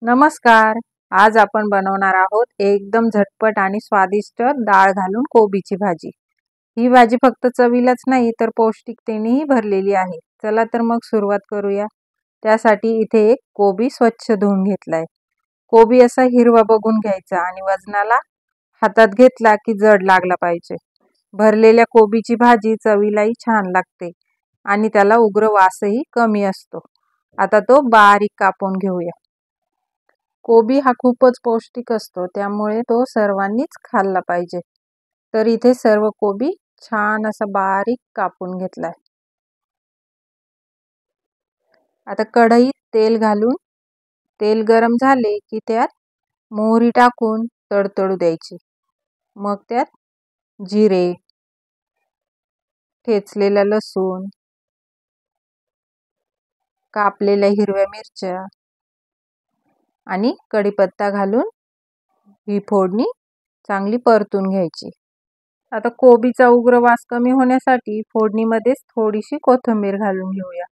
नमस्कार. आज आपण बनवणार आहोत एकदम झटपट आणि स्वादिष्ट डाळ घालून कोबीची भाजी. ही भाजी फक्त चवीलाच नाही तर पौष्टिकतेनेही भरलेली आहे. चला तर मग सुरुवात करूया. त्यासाठी इथे एक कोबी स्वच्छ धुवून घेतलाय. कोबी असा हिरवा बघून घ्यायचा आणि वजनाला हातात घेतला की जड लागला पाहिजे. भरलेल्या कोबीची भाजी चवीलाही छान लागते आणि त्याला उग्र वासही कमी असतो. आता तो बारीक कापून घेऊया. कोबी हा खूपच पौष्टिक असतो, त्यामुळे तो सर्वांनीच खाल्ला पाहिजे. तर इथे सर्व कोबी छान असा बारीक कापून घेतलाय. आता कढईत तेल घालून तेल गरम झाले की त्यात मोहरी टाकून तडतडू द्यायची. मग त्यात जिरे, ठेचलेला लसूण, कापलेल्या हिरव्या मिरच्या आणि कढीपत्ता घालून ही फोडणी चांगली परतून घ्यायची. आता कोबीचा उग्र वास कमी होण्यासाठी फोडणीमध्येच थोडीशी कोथिंबीर घालून घेऊया.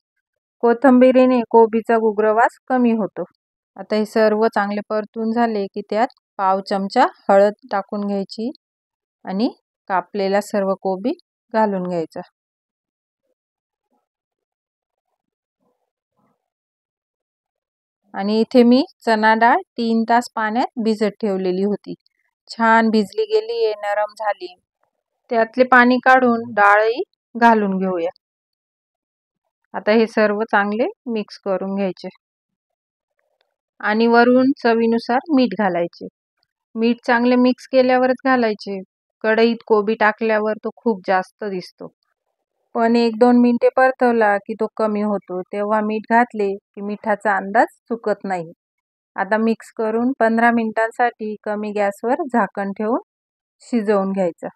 कोथिंबीरीने कोबीचा उग्र वास कमी होतो. आता हे सर्व चांगले परतून झाले की त्यात पाव चमचा हळद टाकून घ्यायची आणि कापलेला सर्व कोबी घालून घ्यायचा. आणि इथे मी चना डाळ 3 तास पाण्यात भिजत ठेवलेली होती. छान भिजली गेली आहे, नरम झाली. त्यातले पाणी काढून डाळही घालून घेऊया. आता हे सर्व चांगले मिक्स करून घ्यायचे आणि वरून चवीनुसार मीठ घालायचे. मीठ चांगले मिक्स केल्यावरच घालायचे. कढईत कोबी टाकल्यावर तो खूप जास्त दिसतो, पण 1-2 मिनिटे परतवला की तो कमी होतो. तेव्हा मीठ घातले की मिठाचा अंदाज चुकत नाही. आता मिक्स करून 15 मिनिटांसाठी कमी गॅसवर झाकण ठेवून शिजवून घ्यायचा.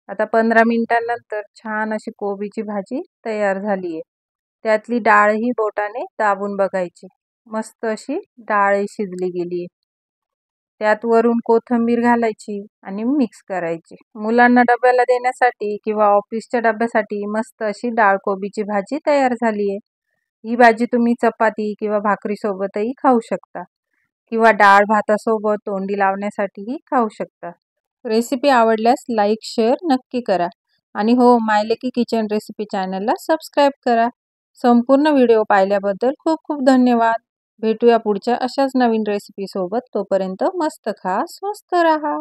आता 15 मिनिटांनंतर छान अशी कोबीची भाजी तयार झाली आहे. त्यातली डाळही बोटाने दाबून बघायची. मस्त अशी डाळही शिजली गेली आहे. त्यात वरून कोथिंबीर घालायची आणि मिक्स करायची. मुलांना डब्याला देण्यासाठी किंवा ऑफिसच्या डब्यासाठी मस्त अशी डाळ कोबीची भाजी तयार झाली आहे. ही भाजी तुम्ही चपाती किंवा भाकरीसोबतही खाऊ शकता किंवा डाळ भातासोबत तोंडी लावण्यासाठीही खाऊ शकता. रेसिपी आवडल्यास लाईक शेअर नक्की करा आणि हो, माय लकी किचन रेसिपी चॅनलला सबस्क्राईब करा. संपूर्ण व्हिडिओ पाहिल्याबद्दल खूप खूप धन्यवाद. भेटूया पुढच्या अशाच नवीन रेसिपीसोबत. तोपर्यंत मस्त खा, स्वस्त राहा.